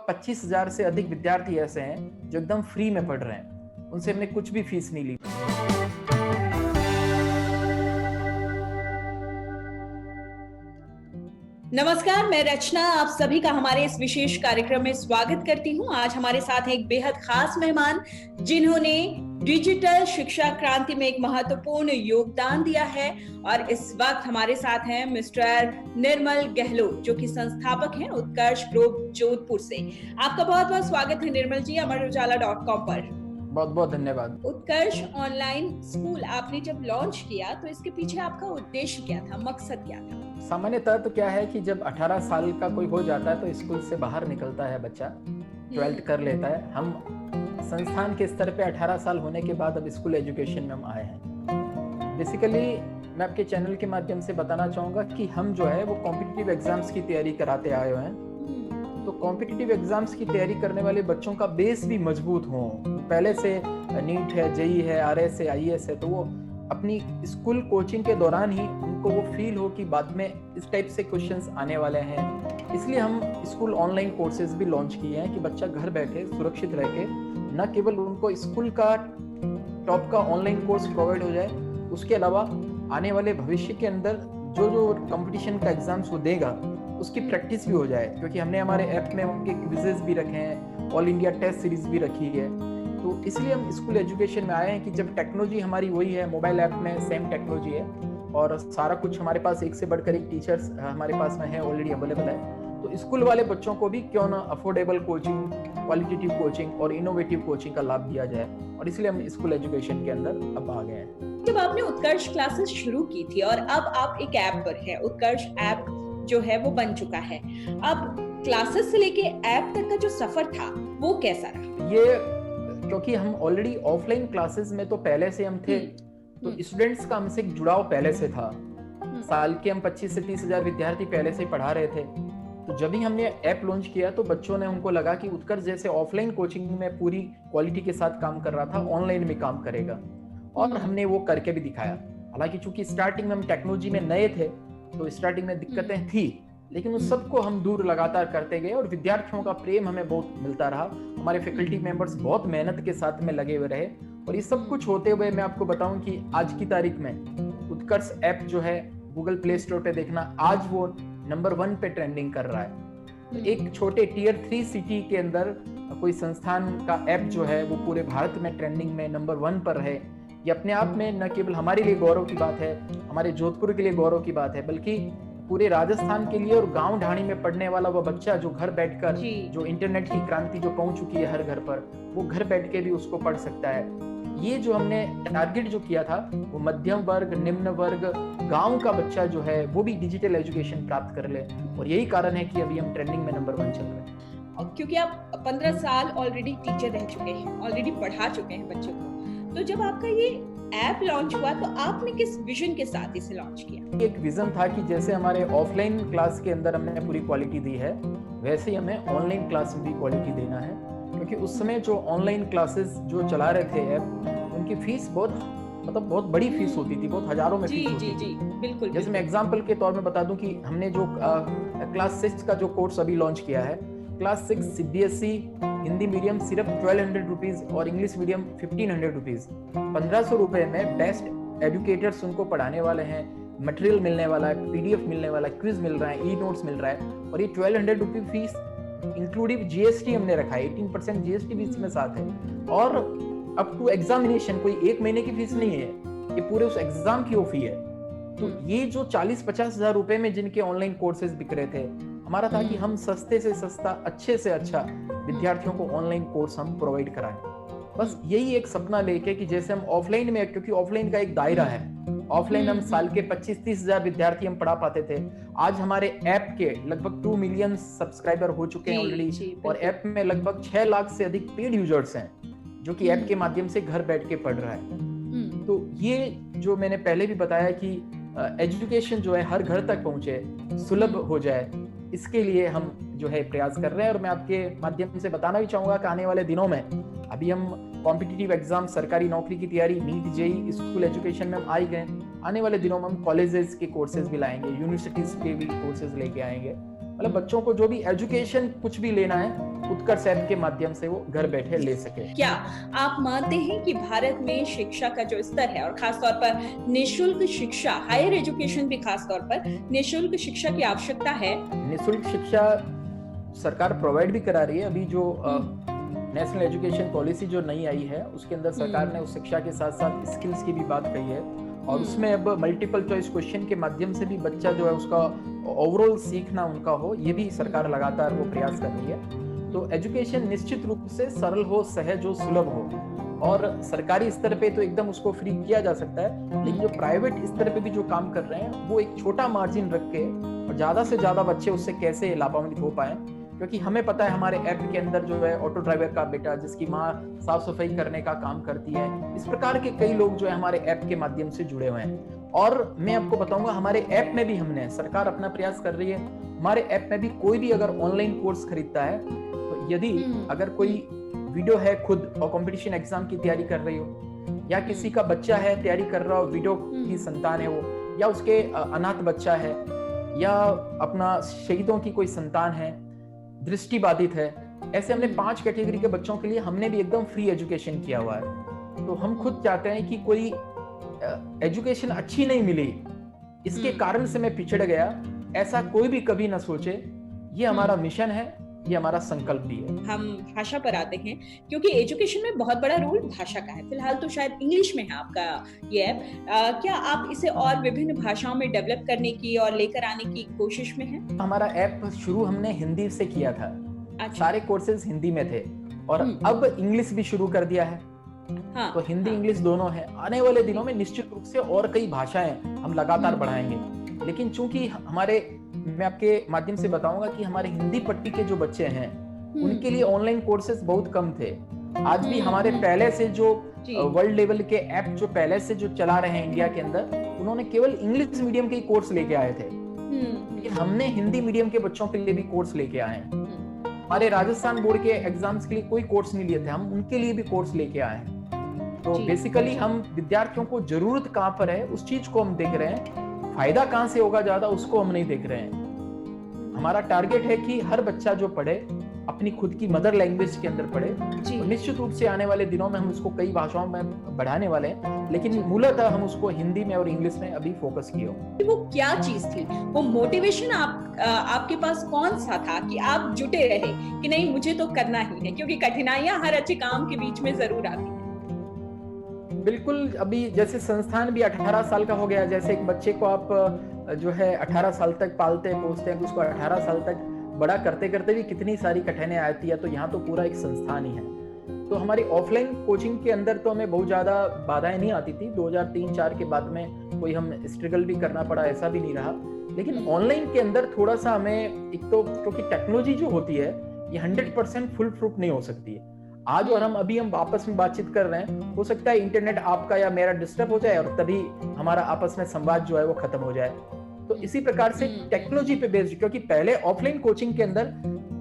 25,000 से अधिक विद्यार्थी ऐसे हैं जो एकदम फ्री में पढ़ रहे हैं, उनसे हमने कुछ भी फीस नहीं ली। नमस्कार, मैं रचना आप सभी का हमारे इस विशेष कार्यक्रम में स्वागत करती हूं। आज हमारे साथ एक बेहद खास मेहमान जिन्होंने डिजिटल शिक्षा क्रांति में एक महत्वपूर्ण योगदान दिया है और इस वक्त हमारे साथ हैं मिस्टर निर्मल गहलोत, जो कि संस्थापक हैं उत्कर्ष ग्रुप जोधपुर से। आपका बहुत बहुत स्वागत है निर्मल जी अमरउजाला.com पर। बहुत बहुत धन्यवाद। उत्कर्ष ऑनलाइन स्कूल आपने जब लॉन्च किया तो इसके पीछे आपका उद्देश्य क्या था, मकसद क्या था? सामान्यतः तो क्या है कि जब 18 साल का कोई हो जाता है तो स्कूल से बाहर निकलता है बच्चा, 12th कर लेता है। हम संस्थान के स्तर पे 18 साल होने के बाद अब स्कूल एजुकेशन में हम आए हैं। बेसिकली मैं आपके चैनल के माध्यम से बताना चाहूँगा कि हम जो है वो कॉम्पिटिटिव एग्जाम्स की तैयारी कराते आए हुए हैं। तो कॉम्पिटिटिव एग्जाम्स की तैयारी करने वाले बच्चों का बेस भी मजबूत हो, पहले से नीट है, जेई है, आरएस है, आईएएस है, तो वो अपनी स्कूल कोचिंग के दौरान ही उनको वो फील हो कि बाद में इस टाइप से क्वेश्चंस आने वाले हैं। इसलिए हम स्कूल ऑनलाइन कोर्सेज भी लॉन्च किए हैं कि बच्चा घर बैठे सुरक्षित रह के न केवल उनको स्कूल का टॉप का ऑनलाइन कोर्स प्रोवाइड हो जाए, उसके अलावा आने वाले भविष्य के अंदर जो जो कंपटीशन का एग्जाम्स वो देगा उसकी प्रैक्टिस भी हो जाए, क्योंकि हमने हमारे ऐप में उनके क्विजेज भी रखे हैं, ऑल इंडिया टेस्ट सीरीज भी रखी है। तो इसलिए हम स्कूल एजुकेशन में आए हैं कि जब टेक्नोलॉजी हमारी वही है, मोबाइल ऐप में सेम टेक्नोलॉजी है और सारा कुछ हमारे पास एक से बढ़कर एक टीचर्स हमारे पास में है, ऑलरेडी अवेलेबल है, तो स्कूल वाले बच्चों को भी क्यों ना अफोर्डेबल कोचिंग, क्वालिटेटिव कोचिंग और इनोवेटिव कोचिंग का लाभ दिया जाए, और इसलिए हम स्कूल एजुकेशन के अंदर अब आ गए हैं। जब आपने उत्कर्ष क्लासेस शुरू की थी और अब आप एक ऐप पर है, उत्कर्ष ऐप जो है वो बन चुका है, अब क्लासेस से लेके ऐप तक का जो सफर था वो कैसा रहा? ये क्योंकि हम ऑलरेडी ऑफलाइन क्लासेस में तो पहले से हम थे, तो स्टूडेंट्स का हमसे एक जुड़ाव पहले से था। साल के हम 25 से 30 हजार विद्यार्थी पहले से पढ़ा रहे थे। तो जब भी हमने ऐप लॉन्च किया तो बच्चों ने, उनको लगा कि उत्कर्ष जैसे ऑफलाइन कोचिंग में पूरी क्वालिटी के साथ काम कर रहा था, ऑनलाइन में काम करेगा, और हमने वो करके भी दिखाया। हालांकि चूंकि स्टार्टिंग में हम टेक्नोलॉजी में नए थे तो स्टार्टिंग में दिक्कतें थी, लेकिन उस सबको हम दूर लगातार करते गए और विद्यार्थियों का प्रेम हमें बहुत मिलता रहा। हमारे फैकल्टी मेंबर्स बहुत मेहनत के साथ में लगे हुए रहे, और ये सब कुछ होते हुए मैं आपको बताऊं कि आज की तारीख में उत्कर्ष ऐप जो है गूगल प्ले स्टोर पे देखना, आज वो नंबर 1 पे ट्रेंडिंग कर रहा है। तो एक छोटे टियर 3 सिटी के अंदर कोई संस्थान का ऐप जो है वो पूरे भारत में ट्रेंडिंग में नंबर 1 पर है, ये अपने आप में न केवल हमारे लिए गौरव की बात है, हमारे जोधपुर के लिए गौरव की बात है, बल्कि पूरे राजस्थान के लिए, और गांव ढाणी में पढ़ने वाला वो बच्चा जो घर बैठकर, जो इंटरनेट की क्रांति जो पहुंच चुकी है हर घर पर, वो घर बैठ के भी उसको पढ़ सकता है। ये जो हमने टारगेट जो किया था वो मध्यम वर्ग, निम्न वर्ग, गांव का बच्चा जो है वो भी डिजिटल एजुकेशन प्राप्त कर ले, और यही कारण है कि अभी हम ट्रेंडिंग में नंबर 1 चल रहे हैं। और क्योंकि आप 15 साल ऑलरेडी टीचर रह चुके हैं, ऑलरेडी पढ़ा चुके हैं बच्चों को, तो जब आपका ये ऐप लॉन्च हुआ तो आपने किस विजन के साथ इसे लॉन्च किया? एक विजन था कि जैसे हमारे ऑफलाइन क्लास के अंदर हमने पूरी क्वालिटी दी है, वैसे ही हमें ऑनलाइन क्लास में भी क्वालिटी देना है, क्योंकि उस समय जो ऑनलाइन क्लासेस जो चला रहे थे ऐप, उनकी फीस बहुत बड़ी फीस होती थी, बहुत हजारों में फीस होती थी। बिल्कुल। जैसे मैं एग्जांपल के तौर में बता दूं कि हमने जो क्लास 6 का जो कोर्स अभी लॉन्च किया है, क्लास 6 सीबीएसई हिंदी मीडियम सिर्फ 1200 रुपीज और इंग्लिश मीडियम 1500 रुपीज, 1500 रुपए में बेस्ट एजुकेटर्स उनको पढ़ाने वाले हैं, मटेरियल मिलने वाला है, पीडीएफ मिलने वाला है, क्विज मिल रहा है, ई नोट्स मिल रहा है, और ये 1200 रुपी फीस इंक्लूडिव जीएसटी हमने रखा है, 18% जीएसटी भी इसमें साथ है, और अप टू एग्जामिनेशन कोई एक महीने की फीस नहीं है, ये पूरे उस एग्जाम की वो फी है। तो ये जो 40-50 हजार रुपए में जिनके ऑनलाइन कोर्सेज बिक रहे थे, हमारा था कि हम सस्ते से सस्ता, अच्छे से अच्छा विद्यार्थियों को ऑनलाइन कोर्स हम प्रोवाइड कराएं। बस यही एक सपना लेके कि जैसे हम ऑफलाइन में, क्योंकि ऑफलाइन का एक दायरा है, ऑफलाइन हम साल के 25-30 हजार विद्यार्थी हम पढ़ा पाते थे, आज हमारे ऐप के लगभग 2 मिलियन सब्सक्राइबर हो चुके हैं ऑलरेडी, और ऐप में लगभग 6 लाख से अधिक पेड यूजर्स हैं जो कि ऐप के माध्यम से घर बैठ के पढ़ रहा है। तो ये जो मैंने पहले भी बताया कि एजुकेशन जो है हर घर तक पहुंचे, सुलभ हो जाए, इसके लिए हम जो है प्रयास कर रहे हैं। और मैं आपके माध्यम से बताना भी चाहूंगा कि आने वाले दिनों में अभी हम कॉम्पिटिटिव एग्जाम, सरकारी नौकरी की तैयारी, नीट, जेई, स्कूल एजुकेशन में हम आ ही गए। आने वाले दिनों में हम कॉलेजेस के कोर्सेज भी लाएंगे, यूनिवर्सिटीज के भी कोर्सेज लेके आएंगे, मतलब बच्चों को जो भी एजुकेशन कुछ भी लेना है उत्कर्ष ऐप के माध्यम से वो घर बैठे ले सके। क्या आप मानते हैं कि भारत में शिक्षा का जो स्तर है और खास तौर पर निशुल्क शिक्षा, हायर एजुकेशन भी खास तौर पर निशुल्क शिक्षा की आवश्यकता है? निशुल्क शिक्षा सरकार प्रोवाइड भी करा रही है। अभी जो नेशनल एजुकेशन पॉलिसी जो नई आई है उसके अंदर सरकार ने उस शिक्षा के साथ साथ स्किल्स की भी बात कही है और उसमें अब मल्टीपल चॉइस क्वेश्चन के माध्यम से भी बच्चा जो है उसका ओवरऑल सीखना उनका हो, ये भी सरकार लगातार वो प्रयास कर रही है। तो एजुकेशन निश्चित रूप से सरल हो, सहज हो, सुलभ हो और सरकारी स्तर पे तो एकदम उसको फ्री किया जा सकता है, लेकिन जो प्राइवेट स्तर पे भी जो काम कर रहे हैं वो एक छोटा मार्जिन रख के और ज्यादा से ज्यादा बच्चे उससे कैसे लाभान्वित हो पाए, क्योंकि हमें पता है हमारे ऐप के अंदर जो है ऑटो ड्राइवर का बेटा जिसकी माँ साफ सफाई करने का काम करती है, इस प्रकार के कई लोग जो है हमारे ऐप के माध्यम से जुड़े हुए हैं। और मैं आपको बताऊंगा हमारे ऐप में भी हमने, सरकार अपना प्रयास कर रही है, हमारे ऐप में भी कोई भी अगर ऑनलाइन कोर्स खरीदता है तो यदि अगर कोई वीडियो है खुद और कंपटीशन एग्जाम की तैयारी कर रही हो या किसी का बच्चा है तैयारी कर रहा हो, वीडियो की संतान है वो, या उसके अनाथ बच्चा है या अपना शहीदों की कोई संतान है, दृष्टिबाधित है, ऐसे हमने 5 कैटेगरी के बच्चों के लिए हमने भी एकदम फ्री एजुकेशन किया हुआ है। तो हम खुद चाहते हैं कि कोई एजुकेशन अच्छी नहीं मिली, इसके कारण से मैं पिछड़ गया, ऐसा कोई भी कभी ना सोचे। ये हमारा मिशन है, ये हमारा संकल्प भी है। हम भाषा पर आते हैं क्योंकि एजुकेशन में बहुत बड़ा रोल भाषा का है। फिलहाल तो शायद इंग्लिश में है आपका ये ऐप, क्या आप इसे और विभिन्न भाषाओं में डेवलप करने की और लेकर आने की कोशिश में हैं? हमारा ऐप शुरू हमने हिंदी से किया था। अच्छा। सारे कोर्सेज हिंदी में थे और अब इंग्लिश भी शुरू कर दिया है। हाँ, तो हिंदी इंग्लिश दोनों है। आने वाले दिनों में निश्चित रूप से और कई भाषाएं हम लगातार बढ़ाएंगे, लेकिन चूंकि हमारे, मैं आपके माध्यम से बताऊंगा कि हमारे हिंदी पट्टी के जो बच्चे हैं उनके लिए ऑनलाइन कोर्सेज बहुत कम थे। आज भी हमारे पहले से जो वर्ल्ड लेवल के ऐप जो पहले से जो चला रहे हैं इंडिया के अंदर, उन्होंने केवल इंग्लिश मीडियम के कोर्स लेके आए थे, लेकिन हमने हिंदी मीडियम के बच्चों के लिए भी कोर्स लेके आए हैं। हमारे राजस्थान बोर्ड के एग्जाम्स के लिए कोई कोर्स नहीं लिए थे, हम उनके लिए भी कोर्स लेके आए हैं। तो बेसिकली हम विद्यार्थियों को जरूरत कहाँ पर है उस चीज को हम देख रहे हैं, फायदा कहाँ से होगा ज्यादा उसको हम नहीं देख रहे हैं। हमारा टारगेट है कि हर बच्चा जो पढ़े अपनी खुद की मदर लैंग्वेज के अंदर पढ़े। निश्चित रूप से आने वाले दिनों में हम उसको कई भाषाओं में बढ़ाने वाले हैं, लेकिन मूलतः हम उसको हिंदी में और इंग्लिश में अभी फोकस किए हो। वो क्या चीज थी, वो मोटिवेशन आपके पास कौन सा था कि आप जुटे रहे कि नहीं मुझे तो करना ही है, क्योंकि कठिनाइयां हर अच्छे काम के बीच में जरूर आती है। बिल्कुल, अभी जैसे संस्थान भी 18 साल का हो गया, जैसे एक बच्चे को आप जो है 18 साल तक पालते पोसते हैं, उसको 18 साल तक बड़ा करते करते भी कितनी सारी कठिनाइयां आती है, तो यहाँ तो पूरा एक संस्थान ही है। तो हमारी ऑफलाइन कोचिंग के अंदर तो हमें बहुत ज्यादा बाधाएं नहीं आती थी। 2003-4 के बाद में कोई हम स्ट्रगल भी करना पड़ा, ऐसा भी नहीं रहा। लेकिन ऑनलाइन के अंदर थोड़ा सा हमें, एक तो क्योंकि टेक्नोलॉजी जो होती है ये 100% फुल प्रूफ नहीं हो सकती है। आज और हम आपस में बातचीत कर रहे हैं, हो सकता है इंटरनेट आपका या मेरा डिस्टर्ब हो जाए और तभी हमारा आपस में संवाद जो है वो खत्म हो जाए। तो इसी प्रकार से टेक्नोलॉजी पे बेस्ड, क्योंकि पहले ऑफलाइन कोचिंग के अंदर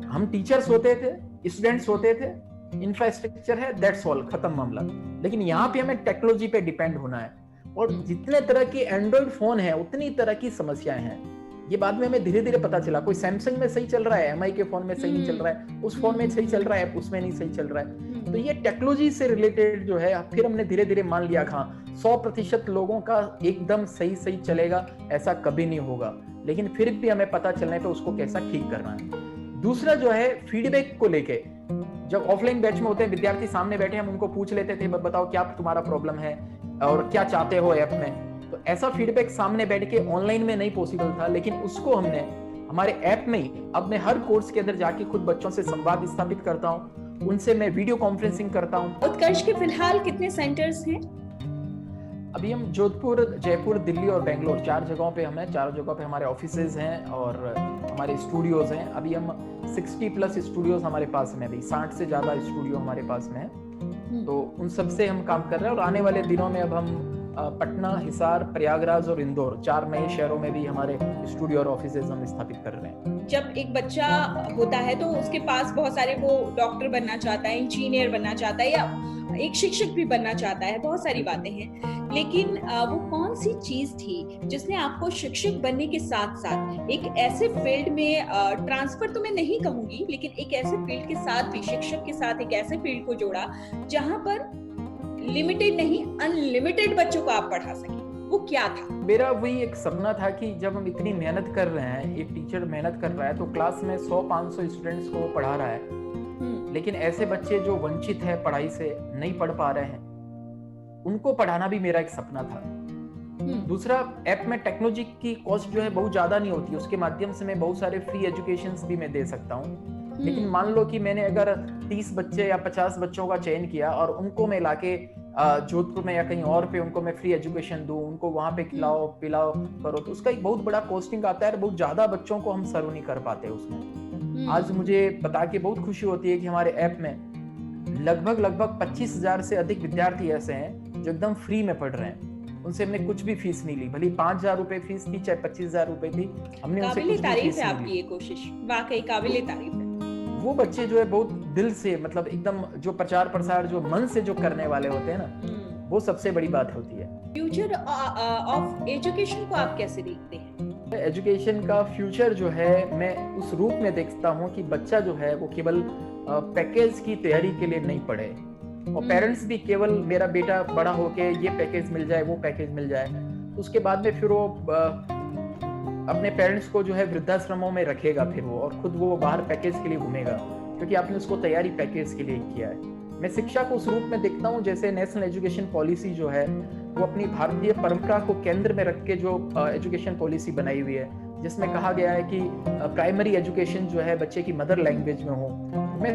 हम टीचर्स होते थे, स्टूडेंट्स होते थे, इंफ्रास्ट्रक्चर है, दैट्स ऑल, खत्म मामला। लेकिन यहाँ पे हमें टेक्नोलॉजी पे डिपेंड होना है और जितने तरह के एंड्रॉइड फोन है उतनी तरह की समस्याएं हैं। ये बाद में हमें धीरे धीरे पता चला, कोई सैमसंग में सही चल रहा है, एमआई के फोन में सही नहीं चल रहा है, उस फोन में सही चल रहा है, उसमें नहीं सही चल रहा है। तो ये टेक्नोलॉजी से रिलेटेड जो है, फिर हमने धीरे धीरे मान लिया हाँ 100% लोगों का एकदम सही चलेगा, ऐसा कभी नहीं होगा, लेकिन फिर भी हमें पता चलने पे उसको कैसा ठीक करना है। दूसरा जो है फीडबैक को लेके, जब ऑफलाइन बैच में होते हैं विद्यार्थी सामने बैठे, हम उनको पूछ लेते थे बताओ क्या तुम्हारा प्रॉब्लम है और क्या चाहते हो ऐप में। तो ऐसा फीडबैक सामने बैठ के ऑनलाइन में नहीं पॉसिबल था, लेकिन उसको हमने हमारे ऐप में ही, अब मैं हर कोर्स के अंदर जाके खुद बच्चों से संवाद स्थापित करता हूँ, उनसे मैं वीडियो कॉन्फ्रेंसिंग करता हूँ। उत्कर्ष के फिलहाल कितने सेंटर्स हैं? अभी हम जोधपुर, जयपुर, दिल्ली और बेंगलोर 4 जगहों पे हमें, 4 जगहों पे हमारे ऑफिसेज हैं और हमारे स्टूडियोज हैं। अभी हम 60+ स्टूडियोज हमारे पास में, अभी 60 से ज्यादा स्टूडियो हमारे पास में है। तो उन सब से हम काम कर रहे हैं और आने वाले दिनों में अब हम पटना, हिसार, प्रयागराज और इंदौर 4 नए शहरों में भी हमारे स्टूडियो और ऑफिसेज हम स्थापित कर रहे हैं। जब एक बच्चा होता है तो उसके पास बहुत सारे, वो डॉक्टर बनना चाहता है, इंजीनियर बनना चाहता है, या एक शिक्षक भी बनना चाहता है, बहुत सारी बातें हैं, लेकिन वो कौन सी चीज थी जिसने आपको शिक्षक बनने के साथ साथ एक ऐसे फील्ड में ट्रांसफर तो मैं नहीं कहूंगी, लेकिन एक ऐसे फील्ड के साथ भी, शिक्षक के साथ एक ऐसे फील्ड को जोड़ा जहां पर लिमिटेड नहीं अनलिमिटेड बच्चों को आप पढ़ा सके? वो क्या था? मेरा वही एक सपना था कि जब हम इतनी मेहनत कर रहे हैं, एक टीचर मेहनत कर रहा है तो क्लास में 100-500 स्टूडेंट्स को पढ़ा रहा है, लेकिन ऐसे बच्चे जो वंचित है, पढ़ाई से नहीं पढ़ पा रहे हैं, उनको पढ़ाना भी मेरा एक सपना था। दूसरा, ऐप में टेक्नोलॉजी की कॉस्ट जो है बहुत ज्यादा नहीं होती, उसके माध्यम से मैं बहुत सारे फ्री एजुकेशंस भी मैं दे सकता हूँ। लेकिन मान लो कि मैंने अगर 30 बच्चे या 50 बच्चों का चयन किया और उनको मैं लाके जोधपुर में या कहीं और पे उनको मैं फ्री एजुकेशन दूं, उनको वहां पे खिलाओ पिलाओ करो, तो उसका एक बहुत बड़ा कॉस्टिंग आता है, बहुत ज्यादा बच्चों को हम सर्व नहीं कर पाते उसमें। आज मुझे बता के बहुत खुशी होती है कि हमारे ऐप में लगभग 25,000 से अधिक विद्यार्थी ऐसे हैं जो एकदम फ्री में पढ़ रहे हैं। उनसे हमने कुछ भी फीस नहीं ली, भले 5,000 रुपए फीस थी चाहे 25,000 रुपए थी, हमने उनसे कुछ भी फीस नहीं ली। काबिल तारीफ है आपकी ये कोशिश, वाकई काबिल तारीफ है। वो बच्चे जो है बहुत दिल से, मतलब एकदम जो प्रचार प्रसार जो मन से जो करने वाले होते हैं ना, वो सबसे बड़ी बात होती है। फ्यूचर ऑफ एजुकेशन को आप कैसे देखते हैं? एजुकेशन का फ्यूचर जो है मैं उस रूप में देखता हूँ कि बच्चा जो है वो केवल पैकेज की तैयारी के लिए नहीं पढ़े, और पेरेंट्स भी केवल मेरा बेटा बड़ा होके ये पैकेज मिल जाए वो पैकेज मिल जाए, तो उसके बाद में फिर वो अपने पेरेंट्स को जो है वृद्धाश्रमों में रखेगा फिर वो, और खुद वो बाहर पैकेज के लिए घूमेगा, क्योंकि आपने उसको तैयारी पैकेज के लिए किया है। मैं शिक्षा को उस रूप में देखता हूँ जैसे नेशनल एजुकेशन पॉलिसी जो है वो अपनी भारतीय परंपरा को केंद्र में रख के जो एजुकेशन पॉलिसी बनाई हुई है, जिसमें कहा गया है कि प्राइमरी एजुकेशन जो है बच्चे की मदर लैंग्वेज में हो। मैं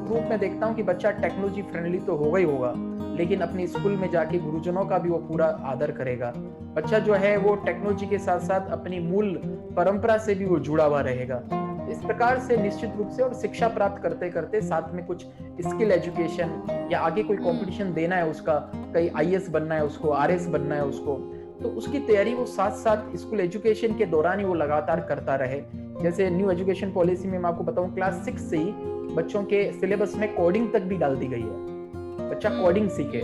रूप में देखता हूँ कि बच्चा टेक्नोलॉजी फ्रेंडली तो होगा ही होगा, लेकिन अपने स्कूल में जाके गुरुजनों का भी वो पूरा आदर करेगा। बच्चा जो है वो टेक्नोलॉजी के साथ साथ अपनी मूल परंपरा से भी वो जुड़ा हुआ रहेगा। इस प्रकार से निश्चित रूप से, और शिक्षा प्राप्त करते करते साथ में कुछ स्किल एजुकेशन या आगे कोई कंपटीशन देना है उसका, कहीं IAS बनना है उसको, RS बनना है उसको, तो उसकी तैयारी वो साथ साथ स्कूल एजुकेशन के दौरान ही वो लगातार करता रहे। जैसे न्यू एजुकेशन पॉलिसी में मैं आपको बताऊं, क्लास 6 से ही बच्चों के सिलेबस में कोडिंग तक भी डाल दी गई है, बच्चा कोडिंग सीखे,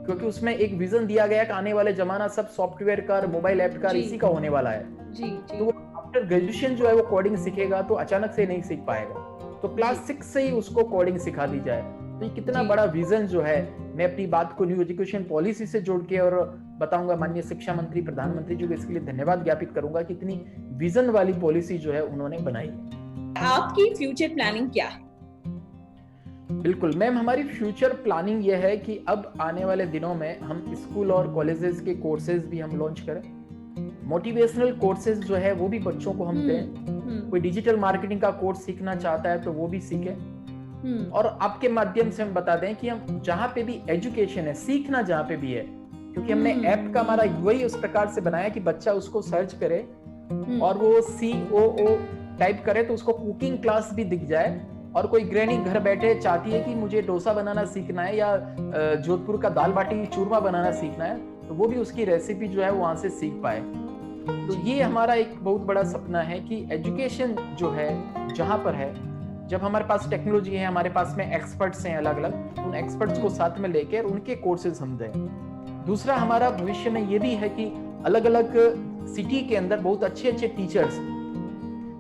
क्योंकि उसमें एक विजन दिया गया कि आने वाले जमाना सब सॉफ्टवेयर का, मोबाइल ऐप का, इसी का होने वाला है। तो वो आफ्टर ग्रेजुएशन जो है वो कोडिंग सीखेगा तो अचानक से नहीं सीख पाएगा, तो क्लास 6 से ही उसको कोडिंग सिखा दी जाए। तो ये कितना बड़ा विजन जो है, मैं अपनी बात को न्यू एजुकेशन पॉलिसी से जोड़ के और बताऊंगा, माननीय शिक्षा मंत्री, प्रधानमंत्री जी को इसके लिए धन्यवाद ज्ञापित करूंगा कि इतनी विजन वाली पॉलिसी जो है उन्होंने बनाई है। आपकी फ्यूचर प्लानिंग क्या है? बिल्कुल मैम, हमारी फ्यूचर प्लानिंग यह है कि अब आने वाले दिनों में हम स्कूल और कॉलेजेस के कोर्सेज भी हम लॉन्च करें, मोटिवेशनल कोर्सेज जो है वो भी बच्चों को हम दें। कोई डिजिटल मार्केटिंग का कोर्स सीखना चाहता है तो वो भी सीखे, और आपके माध्यम से हम बता दें कि हम जहां पे भी एजुकेशन है, सीखना जहां पे भी है, क्योंकि हमने ऐप का हमारा UI उस प्रकार से बनाया कि बच्चा उसको सर्च करे और वो COO टाइप करे तो उसको कुकिंग क्लास भी दिख जाए, और कोई गृहिणी घर बैठे चाहती है कि मुझे डोसा बनाना सीखना है या जोधपुर का दाल बाटी चूरमा बनाना सीखना है, तो वो भी उसकी रेसिपी जो है वहां से सीख पाए। तो ये हमारा एक बहुत बड़ा सपना है कि एजुकेशन जो है जहां पर है, जब हमारे पास टेक्नोलॉजी है, हमारे पास में एक्सपर्ट्स हैं अलग अलग, उन एक्सपर्ट्स को साथ में लेकर उनके कोर्सेज हम दें। दूसरा, हमारा भविष्य में ये भी है कि अलग अलग सिटी के अंदर बहुत अच्छे अच्छे टीचर्स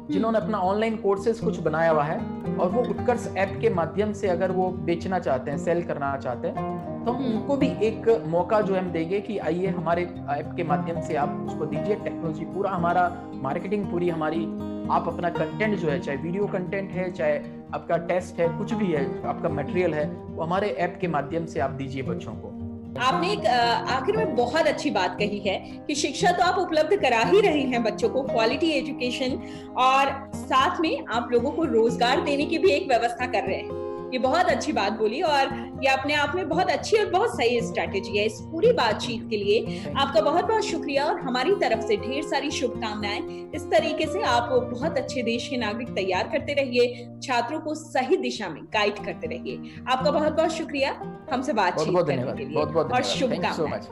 जिन्होंने अपना ऑनलाइन कोर्सेज कुछ बनाया हुआ है, और वो उत्कर्ष ऐप के माध्यम से अगर वो बेचना चाहते हैं, सेल करना चाहते हैं, तो उनको भी एक मौका जो हम देंगे कि आइए हमारे ऐप के माध्यम से आप उसको दीजिए टेक्नोलॉजी, पूरा हमारा मार्केटिंग पूरी हमारी, आप अपना कंटेंट जो है, चाहे वीडियो कंटेंट है, चाहे आपका टेस्ट है, कुछ भी है, आपका मटेरियल है, वो हमारे ऐप के माध्यम से आप दीजिए बच्चों को। आपने एक आखिर में बहुत अच्छी बात कही है कि शिक्षा तो आप उपलब्ध करा ही रहे हैं बच्चों को, क्वालिटी एजुकेशन, और साथ में आप लोगों को रोजगार देने की भी एक व्यवस्था कर रहे हैं। ये बहुत अच्छी बात बोली और ये अपने आप में बहुत अच्छी और बहुत सही स्ट्रैटेजी है। इस पूरी बातचीत के लिए आपका बहुत बहुत शुक्रिया और हमारी तरफ से ढेर सारी शुभकामनाएं। इस तरीके से आप बहुत अच्छे देश के नागरिक तैयार करते रहिए, छात्रों को सही दिशा में गाइड करते रहिए। आपका बहुत बहुत शुक्रिया हमसे बातचीत करने के लिए और शुभकामनाएं।